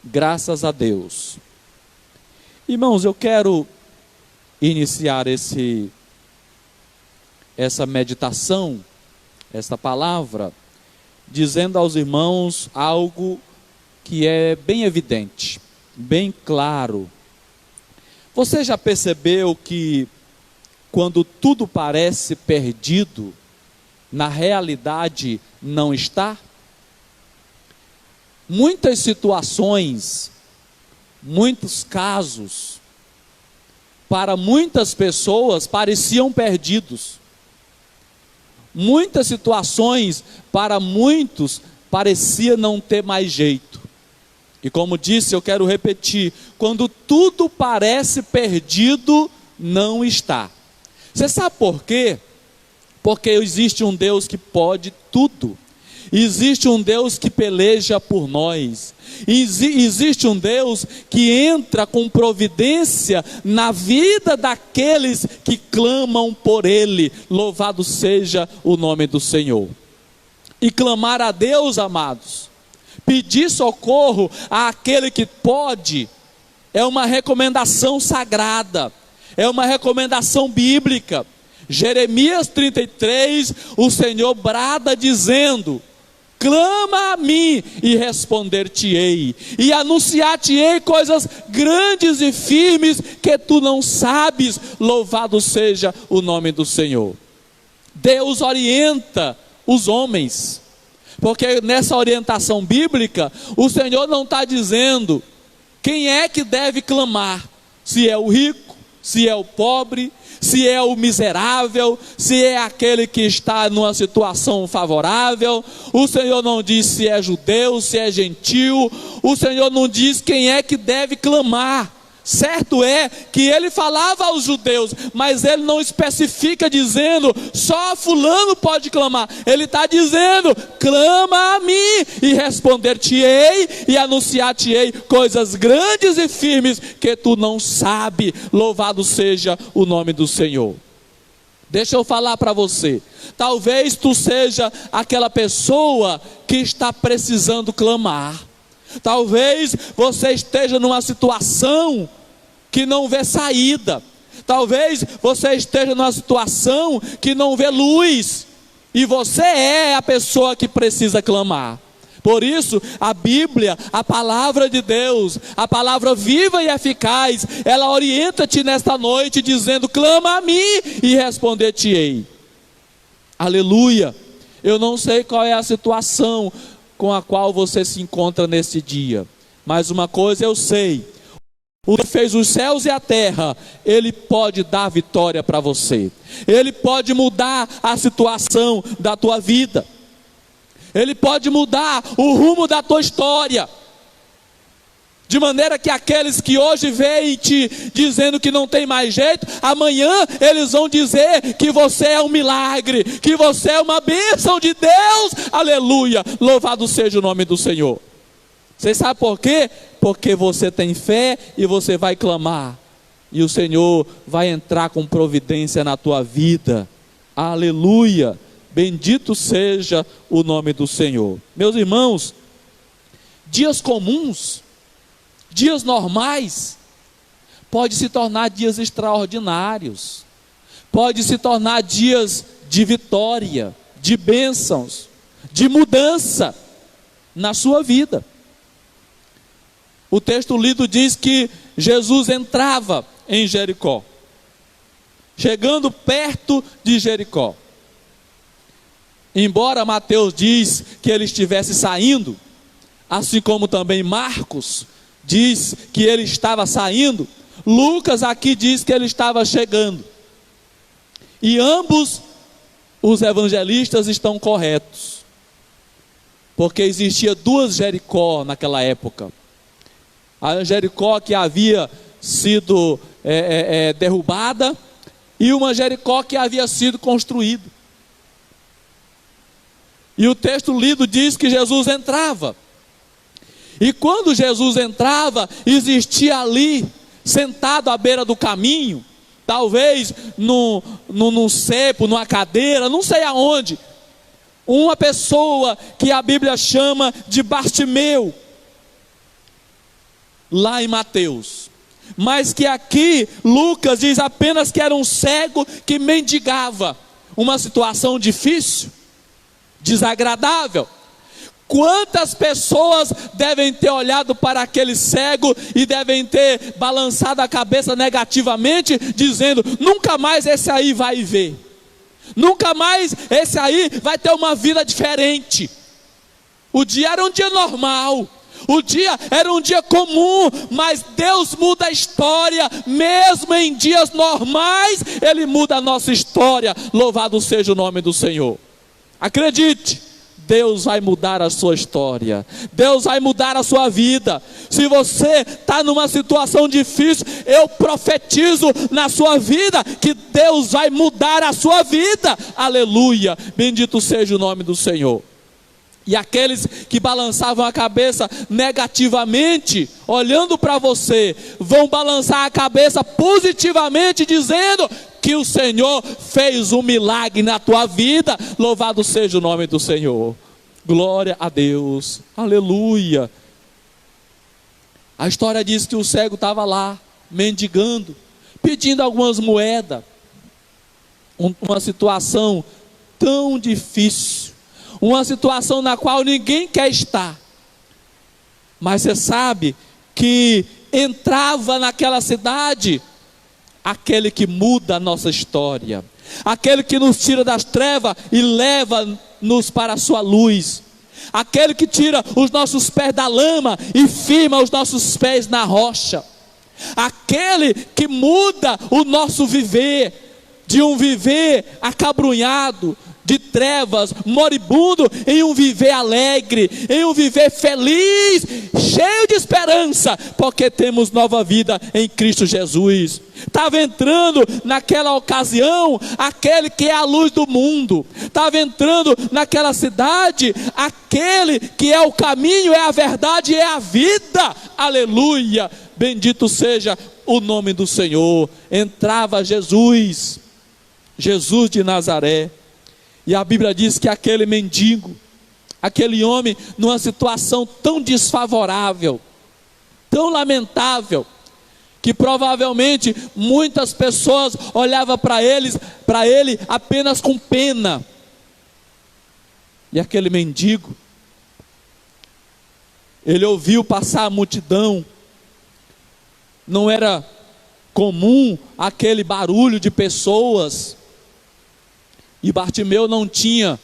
Graças a Deus. Irmãos, eu quero iniciar essa meditação, essa palavra, dizendo aos irmãos algo que é bem evidente, bem claro. Você já percebeu que quando tudo parece perdido, na realidade não está? Muitas situações, muitos casos, para muitas pessoas pareciam perdidos. Muitas situações, para muitos, parecia não ter mais jeito. E como disse, eu quero repetir, quando tudo parece perdido, não está. Você sabe por quê? Porque existe um Deus que pode tudo. Existe um Deus que peleja por nós. Existe um Deus que entra com providência na vida daqueles que clamam por Ele. Louvado seja o nome do Senhor. E clamar a Deus, amados, pedir socorro àquele que pode, é uma recomendação sagrada, é uma recomendação bíblica. Jeremias 33, o Senhor brada dizendo: clama a mim e responder-te-ei, e anunciar-te-ei coisas grandes e firmes que tu não sabes. Louvado seja o nome do Senhor. Deus orienta os homens, porque nessa orientação bíblica, o Senhor não está dizendo quem é que deve clamar, se é o rico, se é o pobre, se é o miserável, se é aquele que está numa situação favorável. O Senhor não diz se é judeu, se é gentil. O Senhor não diz quem é que deve clamar. Certo é que ele falava aos judeus, mas ele não especifica dizendo só fulano pode clamar. Ele está dizendo: clama a mim e responder-te-ei e anunciar-te-ei coisas grandes e firmes que tu não sabes. Louvado seja o nome do Senhor. Deixa eu falar para você, talvez tu seja aquela pessoa que está precisando clamar. Talvez você esteja numa situação que não vê saída. Talvez você esteja numa situação que não vê luz. E você é a pessoa que precisa clamar. Por isso, a Bíblia, a palavra de Deus, a palavra viva e eficaz, ela orienta-te nesta noite dizendo: clama a mim e responder-te-ei. Aleluia. Eu não sei qual é a situação com a qual você se encontra nesse dia, mas uma coisa eu sei: o que fez os céus e a terra, Ele pode dar vitória para você. Ele pode mudar a situação da tua vida. Ele pode mudar o rumo da tua história, de maneira que aqueles que hoje veem te dizendo que não tem mais jeito, amanhã eles vão dizer que você é um milagre, que você é uma bênção de Deus. Aleluia, louvado seja o nome do Senhor. Você sabe por quê? Porque você tem fé e você vai clamar, e o Senhor vai entrar com providência na tua vida. Aleluia, bendito seja o nome do Senhor. Meus irmãos, dias comuns, dias normais, pode se tornar dias extraordinários, pode se tornar dias de vitória, de bênçãos, de mudança na sua vida. O texto lido diz que Jesus entrava em Jericó. Chegando perto de Jericó, embora Mateus diz que ele estivesse saindo, assim como também Marcos diz que ele estava saindo, Lucas aqui diz que ele estava chegando. E ambos os evangelistas estão corretos, porque existia duas Jericó naquela época. A Jericó que havia sido derrubada, e uma Jericó que havia sido construída. E o texto lido diz que Jesus entrava. E quando Jesus entrava, existia ali, sentado à beira do caminho, talvez num cepo, numa cadeira, não sei aonde, uma pessoa que a Bíblia chama de Bartimeu. lá em Mateus. Mas que aqui Lucas diz apenas que era um cego que mendigava. Uma situação difícil, desagradável. Quantas pessoas devem ter olhado para aquele cego e devem ter balançado a cabeça negativamente, dizendo: nunca mais esse aí vai ver, nunca mais esse aí vai ter uma vida diferente. O dia era um dia normal, o dia era um dia comum, mas Deus muda a história, mesmo em dias normais, Ele muda a nossa história. Louvado seja o nome do Senhor. Acredite, Deus vai mudar a sua história, Deus vai mudar a sua vida. Se você está numa situação difícil, eu profetizo na sua vida que Deus vai mudar a sua vida. Aleluia, bendito seja o nome do Senhor. E aqueles que balançavam a cabeça negativamente, olhando para você, vão balançar a cabeça positivamente, dizendo que o Senhor fez um milagre na tua vida. Louvado seja o nome do Senhor. Glória a Deus. Aleluia. A história diz que o cego estava lá, mendigando, pedindo algumas moedas. Uma situação tão difícil, uma situação na qual ninguém quer estar. Mas você sabe que entrava naquela cidade aquele que muda a nossa história, aquele que nos tira das trevas e leva-nos para a sua luz, aquele que tira os nossos pés da lama e firma os nossos pés na rocha, aquele que muda o nosso viver, de um viver acabrunhado, de trevas, moribundo, em um viver alegre, em um viver feliz, cheio de esperança, porque temos nova vida em Cristo Jesus. Estava entrando naquela ocasião aquele que é a luz do mundo, estava entrando naquela cidade aquele que é o caminho, é a verdade, é a vida. Aleluia, bendito seja o nome do Senhor. Entrava Jesus de Nazaré. E a Bíblia diz que aquele mendigo, aquele homem, numa situação tão desfavorável, tão lamentável, que provavelmente muitas pessoas olhavam para ele apenas com pena. E aquele mendigo, ele ouviu passar a multidão. Não era comum aquele barulho de pessoas. E Bartimeu não tinha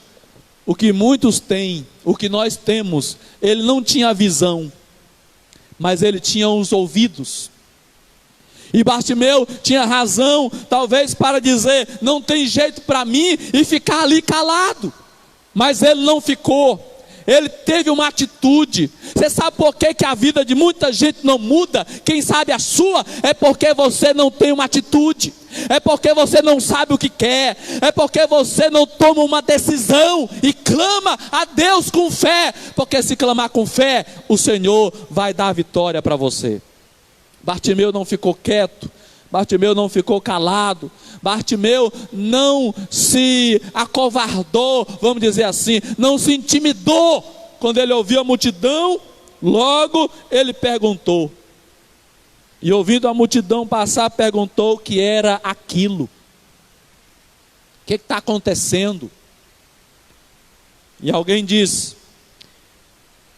o que muitos têm, o que nós temos. Ele não tinha a visão, mas ele tinha os ouvidos. E Bartimeu tinha razão, talvez, para dizer: não tem jeito para mim, e ficar ali calado. Mas ele não ficou. Ele teve uma atitude. Você sabe por que a vida de muita gente não muda? Quem sabe a sua? É porque você não tem uma atitude, é porque você não sabe o que quer, é porque você não toma uma decisão e clama a Deus com fé, porque se clamar com fé, o Senhor vai dar a vitória para você. Bartimeu não ficou quieto, Bartimeu não ficou calado, Bartimeu não se acovardou, vamos dizer assim, não se intimidou. Quando ele ouviu a multidão, logo ele perguntou. E ouvindo a multidão passar, perguntou o que era aquilo. O que está acontecendo? E alguém disse: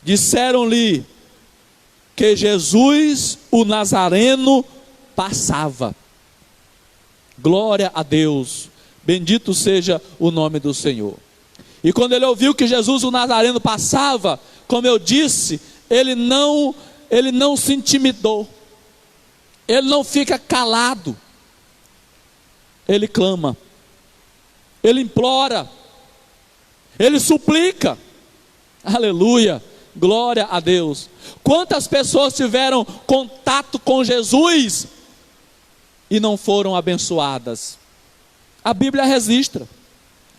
disseram-lhe que Jesus, o Nazareno, passava. Glória a Deus, bendito seja o nome do Senhor. E quando ele ouviu que Jesus, o Nazareno, passava, como eu disse, ele não se intimidou, ele não fica calado, ele clama, ele implora, ele suplica. Aleluia, glória a Deus. Quantas pessoas tiveram contato com Jesus e não foram abençoadas? A Bíblia registra.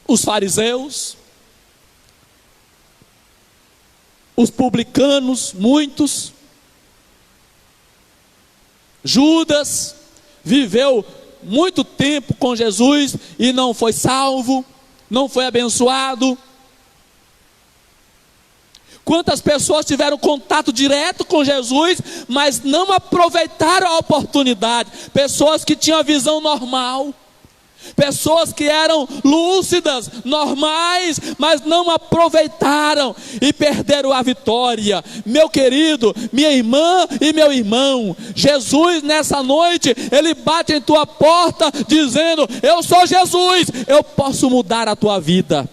Os fariseus, os publicanos, muitos. Judas viveu muito tempo com Jesus e não foi salvo, não foi abençoado. Quantas pessoas tiveram contato direto com Jesus, mas não aproveitaram a oportunidade? Pessoas que tinham a visão normal, pessoas que eram lúcidas, normais, mas não aproveitaram e perderam a vitória. Meu querido, minha irmã e meu irmão, Jesus nessa noite, Ele bate em tua porta dizendo: eu sou Jesus, eu posso mudar a tua vida.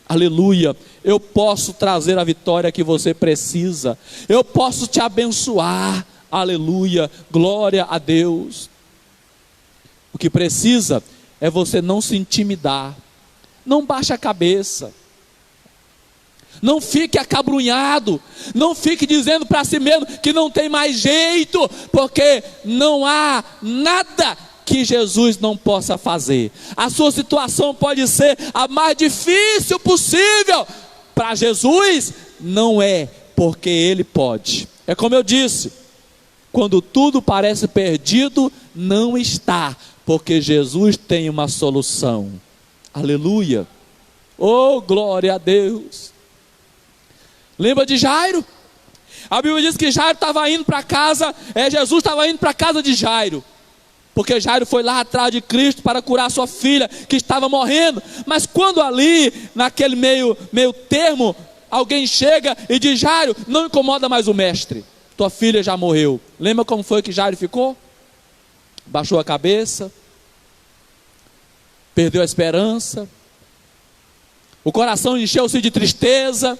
Aleluia. Eu posso trazer a vitória que você precisa, eu posso te abençoar. Aleluia, glória a Deus. O que precisa é você não se intimidar, não baixe a cabeça, não fique acabrunhado, não fique dizendo para si mesmo que não tem mais jeito, porque não há nada que Jesus não possa fazer. A sua situação pode ser a mais difícil possível, para Jesus não é, porque Ele pode. É como eu disse, quando tudo parece perdido, não está, porque Jesus tem uma solução. Aleluia. Oh, glória a Deus. Lembra de Jairo? A Bíblia diz que Jairo estava indo para casa, Jesus estava indo para a casa de Jairo, porque Jairo foi lá atrás de Cristo para curar sua filha, que estava morrendo. Mas quando ali, naquele meio termo, alguém chega e diz: Jairo, não incomoda mais o mestre, tua filha já morreu. Lembra como foi que Jairo ficou? Baixou a cabeça, perdeu a esperança, o coração encheu-se de tristeza,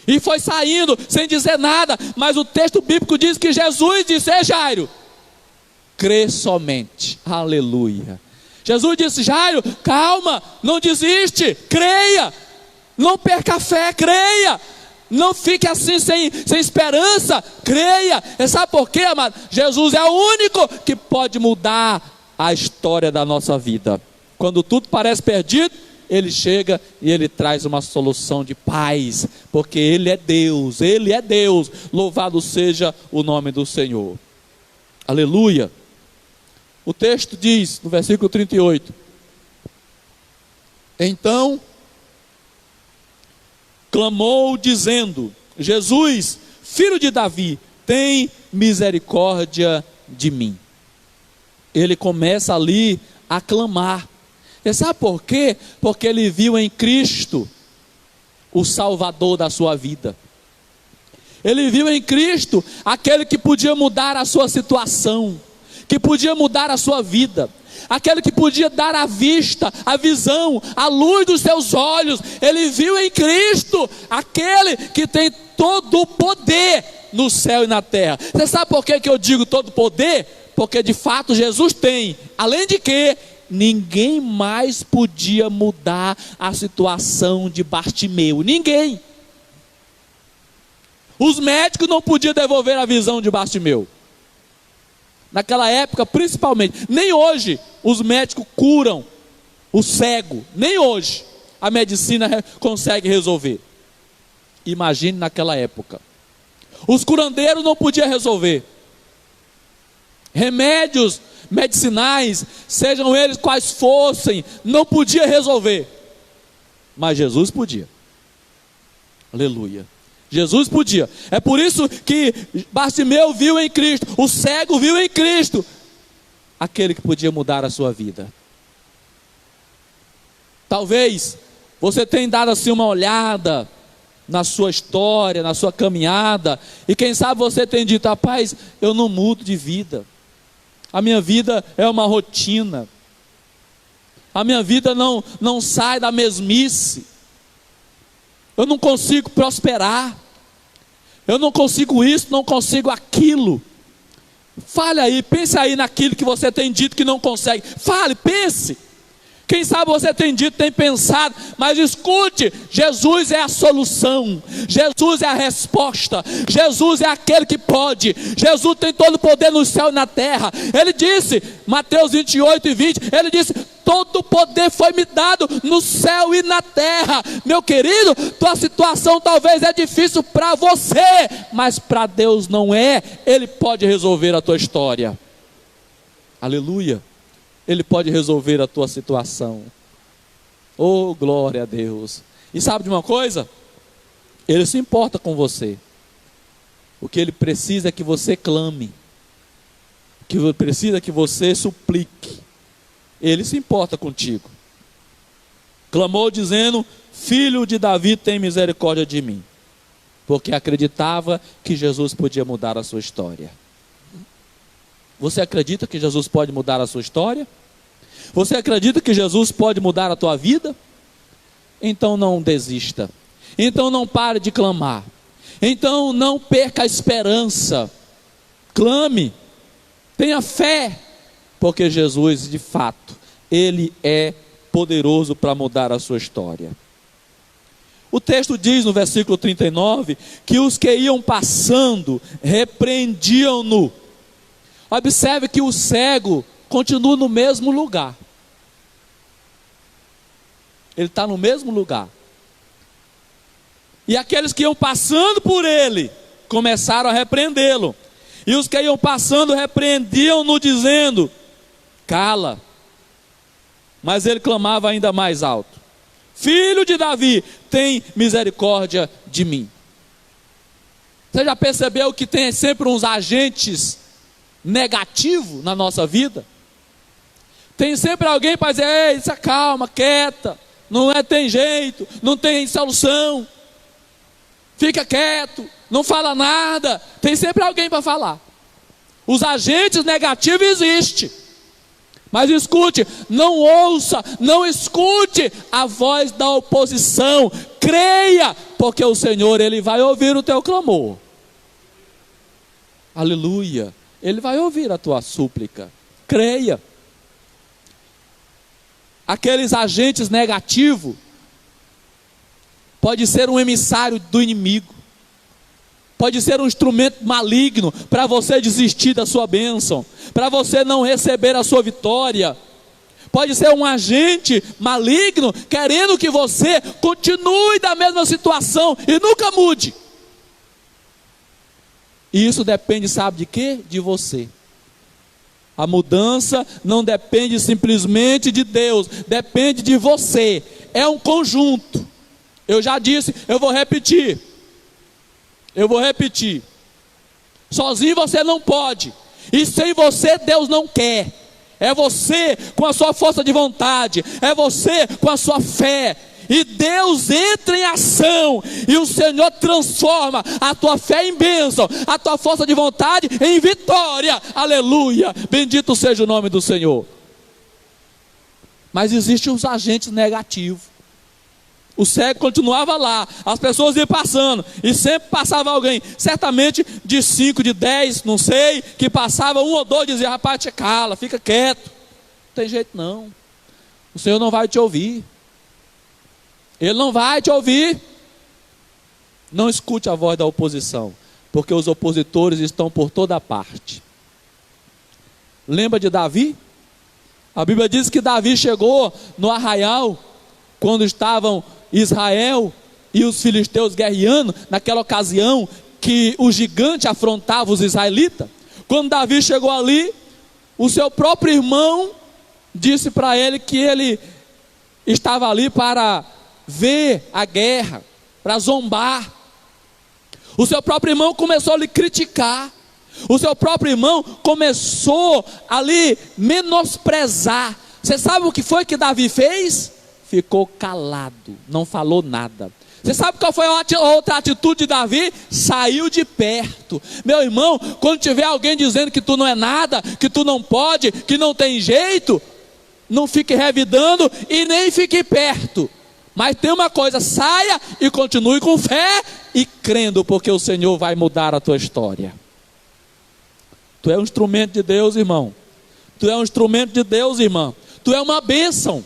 e foi saindo sem dizer nada. Mas o texto bíblico diz que Jesus disse: ei, Jairo, crê somente. Aleluia. Jesus disse: Jairo, calma, não desiste, creia, não perca a fé, creia, não fique assim sem esperança, creia. E sabe por quê, amado? Jesus é o único que pode mudar a história da nossa vida. Quando tudo parece perdido, Ele chega e Ele traz uma solução de paz, porque Ele é Deus, Ele é Deus. Louvado seja o nome do Senhor. Aleluia. O texto diz, no versículo 38, então clamou dizendo: Jesus, filho de Davi, tem misericórdia de mim. Ele começa ali a clamar. E sabe por quê? Porque ele viu em Cristo o Salvador da sua vida. Ele viu em Cristo aquele que podia mudar a sua situação, que podia mudar a sua vida, aquele que podia dar a vista, a visão, a luz dos seus olhos. Ele viu em Cristo aquele que tem todo o poder no céu e na terra. Você sabe por que eu digo todo poder? Porque de fato Jesus tem. Além de que ninguém mais podia mudar a situação de Bartimeu. Ninguém. Os médicos não podiam devolver a visão de Bartimeu. Naquela época, principalmente. Nem hoje os médicos curam o cego. Nem hoje a medicina consegue resolver. Imagine naquela época. Os curandeiros não podiam resolver. Remédios medicinais, sejam eles quais fossem, não podia resolver. Mas Jesus podia. Aleluia. Jesus podia. É por isso que Bartimeu viu em Cristo, o cego viu em Cristo aquele que podia mudar a sua vida. Talvez você tenha dado assim uma olhada na sua história, na sua caminhada, e quem sabe você tem dito: rapaz, eu não mudo de vida, a minha vida é uma rotina, a minha vida não sai da mesmice, eu não consigo prosperar, eu não consigo isso, não consigo aquilo. Fale aí, pense aí naquilo que você tem dito que não consegue. Fale, pense. Quem sabe você tem dito, tem pensado, mas escute: Jesus é a solução, Jesus é a resposta, Jesus é aquele que pode. Jesus tem todo o poder no céu e na terra. Ele disse, Mateus 28:20, ele disse: todo o poder foi me dado no céu e na terra. Meu querido, tua situação talvez é difícil para você, mas para Deus não é. Ele pode resolver a tua história. Aleluia. Ele pode resolver a tua situação. Oh, glória a Deus. E sabe de uma coisa? Ele se importa com você. O que ele precisa é que você clame. O que ele precisa é que você suplique. Ele se importa contigo. Clamou dizendo: Filho de Davi, tem misericórdia de mim. Porque acreditava que Jesus podia mudar a sua história. Você acredita que Jesus pode mudar a sua história? Você acredita que Jesus pode mudar a tua vida? Então não desista. Então não pare de clamar. Então não perca a esperança. Clame. Tenha fé. Porque Jesus, de fato, Ele é poderoso para mudar a sua história. O texto diz no versículo 39 que os que iam passando repreendiam-no. Observe que o cego continua no mesmo lugar. Ele está no mesmo lugar. E aqueles que iam passando por ele começaram a repreendê-lo. E os que iam passando repreendiam-no dizendo: cala. Mas ele clamava ainda mais alto: Filho de Davi, tem misericórdia de mim. Você já percebeu que tem sempre uns agentes negativos na nossa vida? Tem sempre alguém para dizer: ei, se acalma, quieta, tem jeito, não tem solução, fica quieto, não fala nada. Tem sempre alguém para falar. Os agentes negativos existem. Mas escute, não ouça, não escute a voz da oposição. Creia, porque o Senhor, Ele vai ouvir o teu clamor. Aleluia. Ele vai ouvir a tua súplica. Creia. Aqueles agentes negativos pode ser um emissário do inimigo. Pode ser um instrumento maligno para você desistir da sua bênção, para você não receber a sua vitória. Pode ser um agente maligno querendo que você continue da mesma situação e nunca mude. E isso depende, sabe de quê? De você. A mudança não depende simplesmente de Deus, depende de você. É um conjunto. Eu já disse, eu vou repetir. Sozinho você não pode. E sem você Deus não quer. É você com a sua força de vontade. É você com a sua fé. E Deus entra em ação. E o Senhor transforma a tua fé em bênção, a tua força de vontade em vitória. Aleluia. Bendito seja o nome do Senhor. Mas existem os agentes negativos. O cego continuava lá, as pessoas iam passando, e sempre passava alguém, certamente de 5, de 10, não sei, que passava um ou dois, dizia: rapaz, te cala, fica quieto. Não tem jeito não, o Senhor não vai te ouvir, Ele não vai te ouvir. Não escute a voz da oposição, porque os opositores estão por toda parte. Lembra de Davi? A Bíblia diz que Davi chegou no arraial, quando estavam Israel e os filisteus guerreando, naquela ocasião que o gigante afrontava os israelitas. Quando Davi chegou ali, o seu próprio irmão disse para ele que ele estava ali para ver a guerra, para zombar. O seu próprio irmão começou a lhe criticar. O seu próprio irmão começou a lhe menosprezar. Você sabe o que foi que Davi fez? Ficou calado, não falou nada. Você sabe qual foi a outra atitude de Davi? Saiu de perto. Meu irmão, quando tiver alguém dizendo que tu não é nada, que tu não pode, que não tem jeito, não fique revidando e nem fique perto. Mas tem uma coisa: saia e continue com fé e crendo, porque o Senhor vai mudar a tua história. Tu é um instrumento de Deus, irmão. Tu é um instrumento de Deus, irmã. Tu é uma bênção.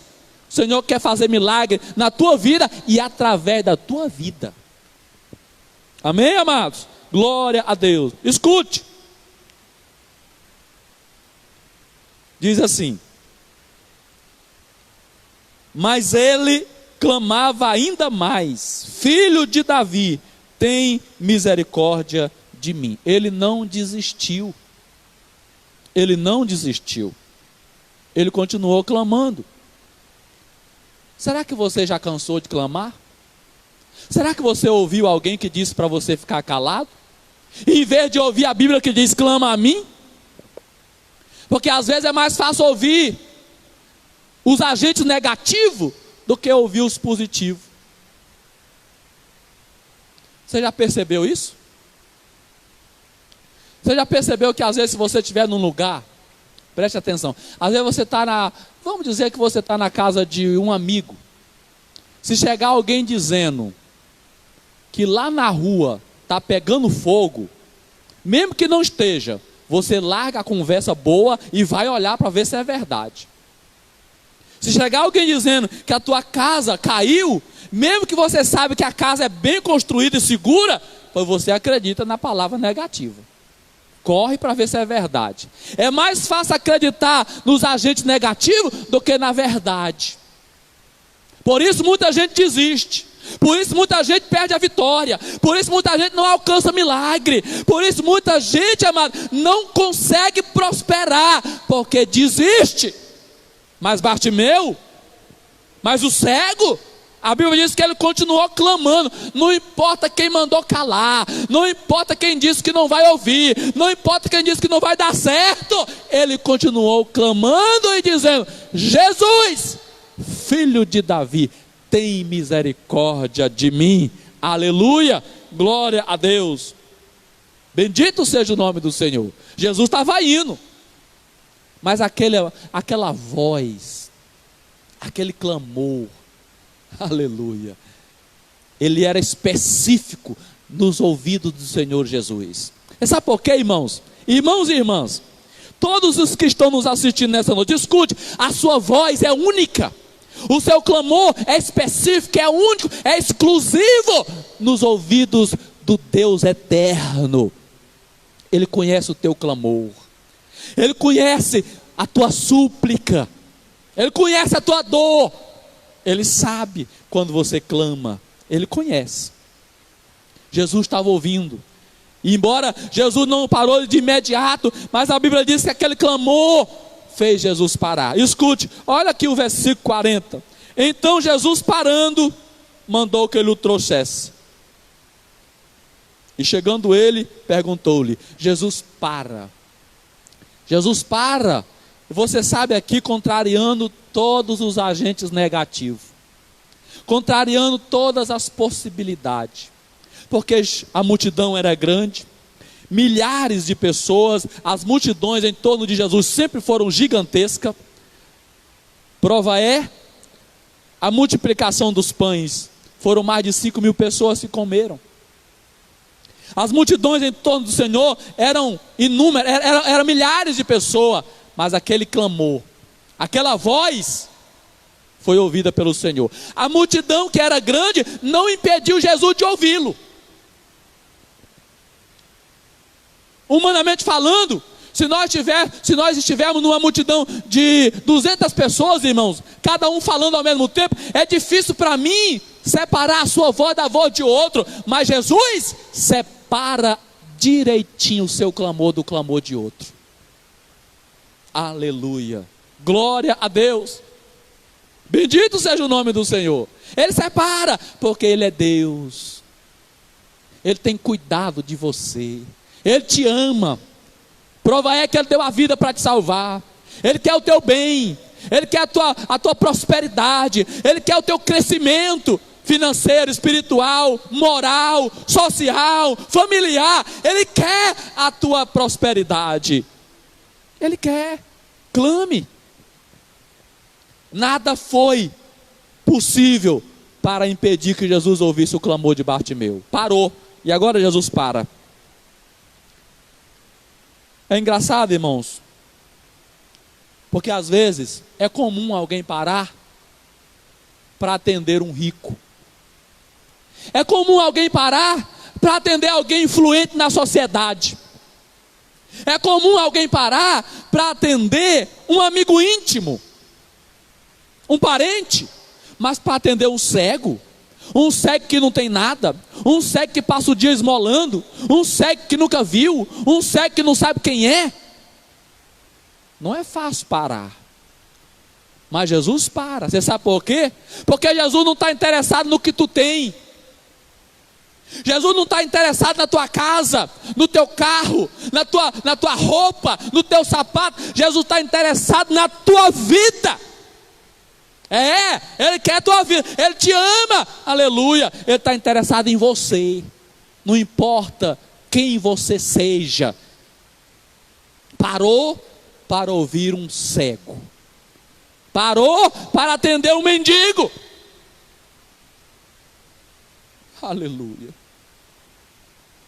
O Senhor quer fazer milagre na tua vida e através da tua vida. Amém, amados? Glória a Deus. Escute. Diz assim: mas ele clamava ainda mais: Filho de Davi, tem misericórdia de mim. Ele não desistiu. Ele não desistiu. Ele continuou clamando. Será que você já cansou de clamar? Será que você ouviu alguém que disse para você ficar calado? Em vez de ouvir a Bíblia que diz, clama a mim? Porque às vezes é mais fácil ouvir os agentes negativos do que ouvir os positivos. Você já percebeu isso? Você já percebeu que às vezes se você estiver num lugar, preste atenção, às vezes você está vamos dizer que você está na casa de um amigo. Se chegar alguém dizendo que lá na rua está pegando fogo, mesmo que não esteja, você larga a conversa boa e vai olhar para ver se é verdade. Se chegar alguém dizendo que a tua casa caiu, mesmo que você sabe que a casa é bem construída e segura, pois você acredita na palavra negativa. Corre para ver se é verdade. É mais fácil acreditar nos agentes negativos do que na verdade. Por isso muita gente desiste. Por isso muita gente perde a vitória. Por isso muita gente não alcança milagre. Por isso muita gente, amado, não consegue prosperar, porque desiste. Mas Bartimeu, mas o cego, a Bíblia diz que ele continuou clamando. Não importa quem mandou calar, não importa quem disse que não vai ouvir, não importa quem disse que não vai dar certo, ele continuou clamando e dizendo: Jesus, filho de Davi, tem misericórdia de mim. Aleluia, glória a Deus. Bendito seja o nome do Senhor. Jesus estava indo, mas aquela voz, aquele clamor, aleluia, ele era específico nos ouvidos do Senhor Jesus. E sabe por quê, irmãos? Irmãos e irmãs, todos os que estão nos assistindo nessa noite, escute, a sua voz é única. O seu clamor é específico, é único, é exclusivo nos ouvidos do Deus eterno. Ele conhece o teu clamor, Ele conhece a tua súplica, Ele conhece a tua dor, Ele sabe quando você clama, Ele conhece. Jesus estava ouvindo, e embora Jesus não parou de imediato, mas a Bíblia diz que aquele clamor fez Jesus parar. Escute, olha aqui o versículo 40. Então Jesus, parando, mandou que ele o trouxesse. E chegando ele, perguntou-lhe. Jesus para. Jesus para. Você sabe, aqui contrariando todos os agentes negativos, contrariando todas as possibilidades, porque a multidão era grande, milhares de pessoas, as multidões em torno de Jesus sempre foram gigantescas. Prova é a multiplicação dos pães, foram mais de 5.000 pessoas que comeram. As multidões em torno do Senhor eram inúmeras, eram milhares de pessoas, mas aquele clamor, aquela voz foi ouvida pelo Senhor. A multidão, que era grande, não impediu Jesus de ouvi-lo. Humanamente falando, se nós estivermos numa multidão de 200 pessoas, irmãos, cada um falando ao mesmo tempo, é difícil para mim separar a sua voz da voz de outro, mas Jesus separa direitinho o seu clamor do clamor de outro. Aleluia, glória a Deus, bendito seja o nome do Senhor. Ele separa, porque Ele é Deus, Ele tem cuidado de você, Ele te ama. Prova é que Ele deu a vida para te salvar, Ele quer o teu bem, Ele quer a tua prosperidade, Ele quer o teu crescimento financeiro, espiritual, moral, social, familiar. Ele quer a tua prosperidade, Ele quer. Clame. Nada foi possível para impedir que Jesus ouvisse o clamor de Bartimeu. Parou, e agora Jesus para. É engraçado, irmãos, porque às vezes é comum alguém parar para atender um rico. É comum alguém parar para atender alguém influente na sociedade. É comum alguém parar para atender um amigo íntimo, um parente, mas para atender um cego que não tem nada, um cego que passa o dia esmolando, um cego que nunca viu, um cego que não sabe quem é. Não é fácil parar, mas Jesus para. Você sabe por quê? Porque Jesus não está interessado no que tu tem, Jesus não está interessado na tua casa, no teu carro, na tua roupa, no teu sapato. Jesus está interessado na tua vida. Ele quer a tua vida, Ele te ama, aleluia. Ele está interessado em você, não importa quem você seja. Parou para ouvir um cego, parou para atender um mendigo, aleluia,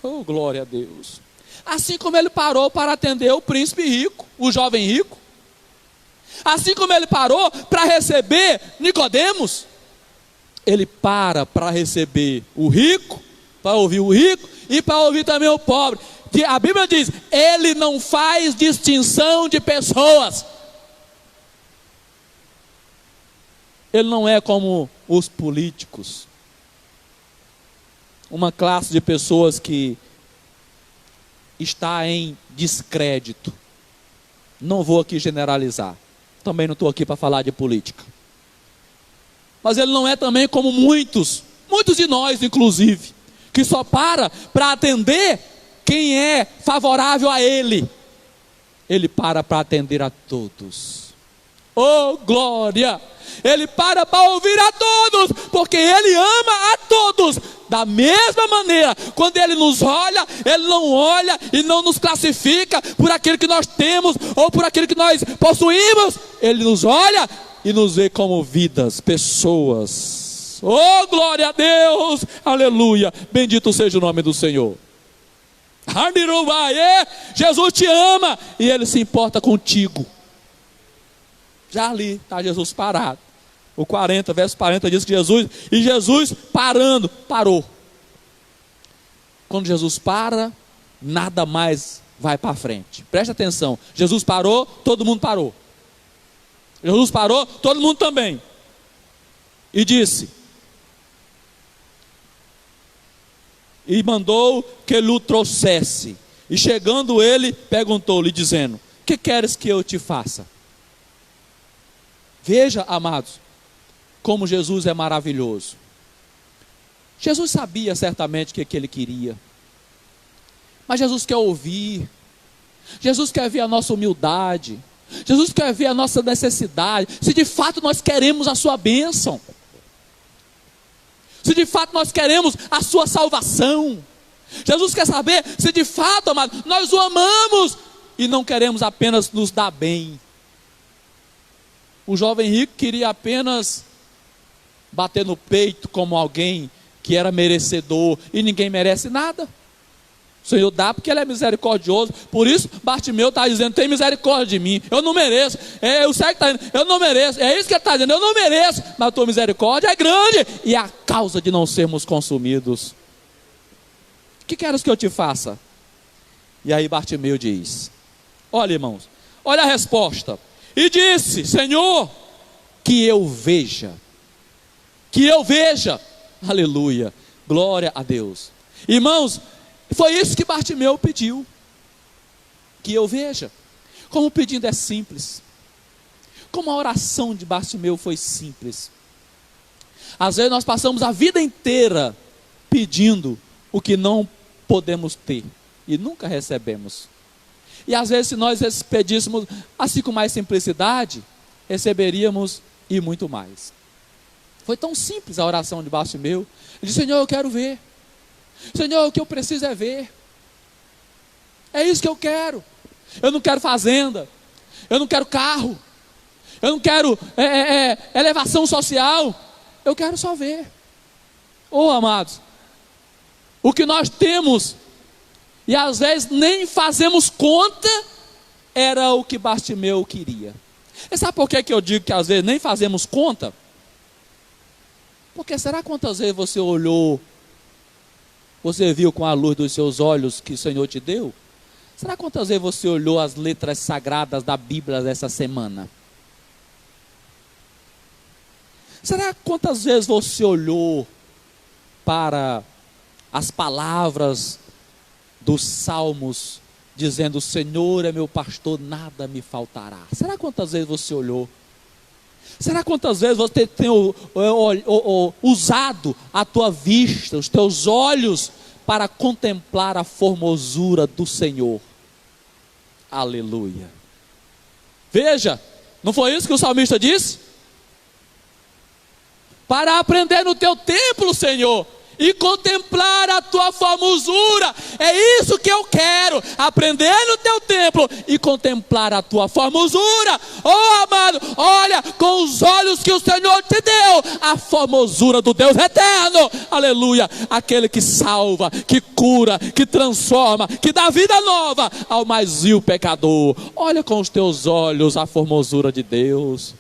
oh glória a Deus. Assim como Ele parou para atender o príncipe rico, o jovem rico, assim como Ele parou para receber Nicodemos, Ele para receber o rico, para ouvir o rico e para ouvir também o pobre. Que a Bíblia diz, Ele não faz distinção de pessoas. Ele não é como os políticos, uma classe de pessoas que está em descrédito. Não vou aqui generalizar, também não estou aqui para falar de política. Mas Ele não é também como muitos de nós inclusive, que só para atender quem é favorável a Ele. Ele para atender a todos. Oh glória! Ele para ouvir a todos, porque Ele ama a todos. Da mesma maneira, quando Ele nos olha, Ele não olha e não nos classifica por aquilo que nós temos ou por aquilo que nós possuímos. Ele nos olha e nos vê como vidas, pessoas. Oh glória a Deus, aleluia, bendito seja o nome do Senhor. Jesus te ama e Ele se importa contigo. Já ali está Jesus parado. O 40, verso 40 diz que Jesus parou. Quando Jesus para, nada mais vai para frente. Preste atenção, Jesus parou, todo mundo parou. Jesus parou, todo mundo também. E disse, e mandou que ele o trouxesse. E chegando ele, perguntou-lhe dizendo, que queres que eu te faça? Veja, amados, como Jesus é maravilhoso. Jesus sabia certamente o que ele queria, mas Jesus quer ouvir, Jesus quer ver a nossa humildade, Jesus quer ver a nossa necessidade, se de fato nós queremos a sua bênção, se de fato nós queremos a sua salvação. Jesus quer saber se de fato, amado, nós o amamos e não queremos apenas nos dar bem. O jovem rico queria apenas bater no peito como alguém que era merecedor, e ninguém merece nada. O Senhor dá porque Ele é misericordioso. Por isso Bartimeu está dizendo, tem misericórdia de mim, eu não mereço. O cego está dizendo, eu não mereço. É isso que ele está dizendo, eu não mereço, mas a tua misericórdia é grande, e é a causa de não sermos consumidos. O que queres que eu te faça? E aí Bartimeu diz, olha irmãos, olha a resposta. E disse, Senhor, que eu veja, aleluia, glória a Deus. Irmãos, foi isso que Bartimeu pediu, que eu veja. Como o pedido é simples, como a oração de Bartimeu foi simples. Às vezes nós passamos a vida inteira pedindo o que não podemos ter e nunca recebemos. E às vezes se nós pedíssemos assim com mais simplicidade, receberíamos e muito mais. Foi tão simples a oração de Bartimeu. Ele disse, Senhor, eu quero ver. Senhor, o que eu preciso é ver. É isso que eu quero. Eu não quero fazenda, eu não quero carro, eu não quero elevação social, eu quero só ver. Oh amados, o que nós temos, e às vezes nem fazemos conta, era o que Bartimeu queria. E sabe por que eu digo que às vezes nem fazemos conta? Porque será quantas vezes você olhou, você viu com a luz dos seus olhos que o Senhor te deu? Será quantas vezes você olhou as letras sagradas da Bíblia dessa semana? Será quantas vezes você olhou para as palavras dos salmos, dizendo, o Senhor é meu pastor, nada me faltará? Será quantas vezes você olhou? Será quantas vezes você tem usado a tua vista, os teus olhos, para contemplar a formosura do Senhor? Aleluia. Veja, não foi isso que o salmista disse? Para aprender no teu templo, Senhor, e contemplar a tua formosura. É isso que eu quero, aprender no teu templo e contemplar a tua formosura. Oh amado, olha com os olhos que o Senhor te deu, a formosura do Deus eterno. Aleluia, aquele que salva, que cura, que transforma, que dá vida nova ao mais vil pecador. Olha com os teus olhos a formosura de Deus.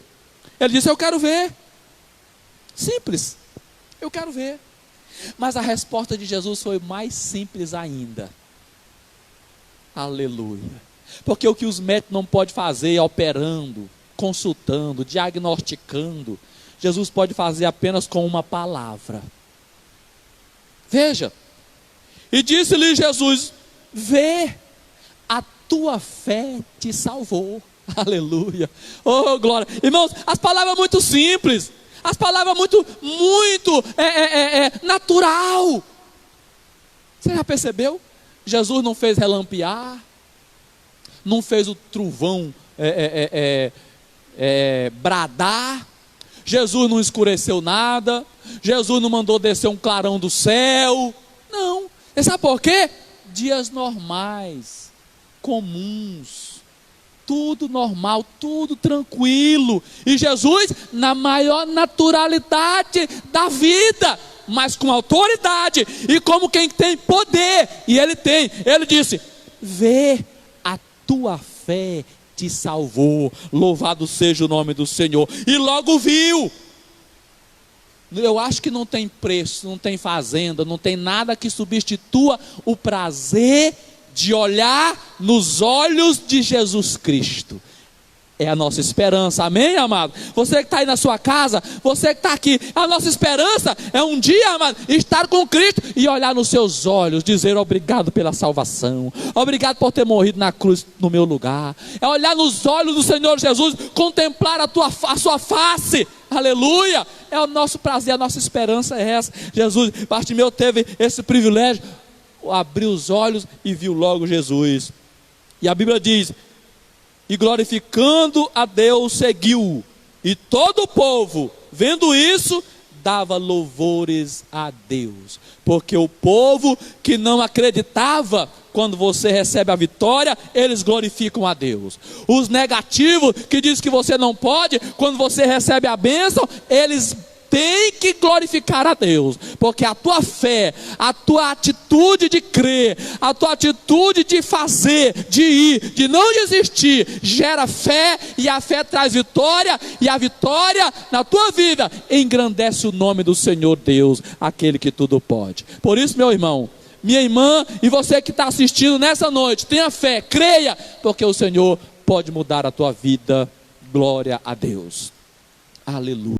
Ele disse, eu quero ver. Simples, eu quero ver. Mas a resposta de Jesus foi mais simples ainda. Aleluia. Porque o que os médicos não podem fazer, operando, consultando, diagnosticando, Jesus pode fazer apenas com uma palavra. Veja. E disse-lhe Jesus, vê, a tua fé te salvou. Aleluia. Oh glória. Irmãos, as palavras muito simples. As palavras muito natural. Você já percebeu? Jesus não fez relampear, não fez o trovão bradar. Jesus não escureceu nada. Jesus não mandou descer um clarão do céu. Não. Você sabe por quê? Dias normais, comuns. Tudo normal, tudo tranquilo. E Jesus, na maior naturalidade da vida, mas com autoridade e como quem tem poder. E ele tem. Ele disse, vê, a tua fé te salvou. Louvado seja o nome do Senhor. E logo viu. Eu acho que não tem preço, não tem fazenda, não tem nada que substitua o prazer de olhar nos olhos de Jesus Cristo. É a nossa esperança, amém, amado? Você que está aí na sua casa, você que está aqui, a nossa esperança é um dia, amado, estar com Cristo e olhar nos seus olhos, dizer obrigado pela salvação, obrigado por ter morrido na cruz no meu lugar. É olhar nos olhos do Senhor Jesus, contemplar a sua face, aleluia. É o nosso prazer, a nossa esperança é essa. Jesus, Bartimeu teve esse privilégio, abriu os olhos e viu logo Jesus. E a Bíblia diz, e glorificando a Deus seguiu, e todo o povo vendo isso dava louvores a Deus, porque o povo que não acreditava, quando você recebe a vitória, eles glorificam a Deus. Os negativos que dizem que você não pode, quando você recebe a bênção, eles tem que glorificar a Deus, porque a tua fé, a tua atitude de crer, a tua atitude de fazer, de ir, de não desistir, gera fé, e a fé traz vitória, e a vitória na tua vida engrandece o nome do Senhor Deus, aquele que tudo pode. Por isso, meu irmão, minha irmã, e você que está assistindo nessa noite, tenha fé, creia, porque o Senhor pode mudar a tua vida. Glória a Deus. Aleluia.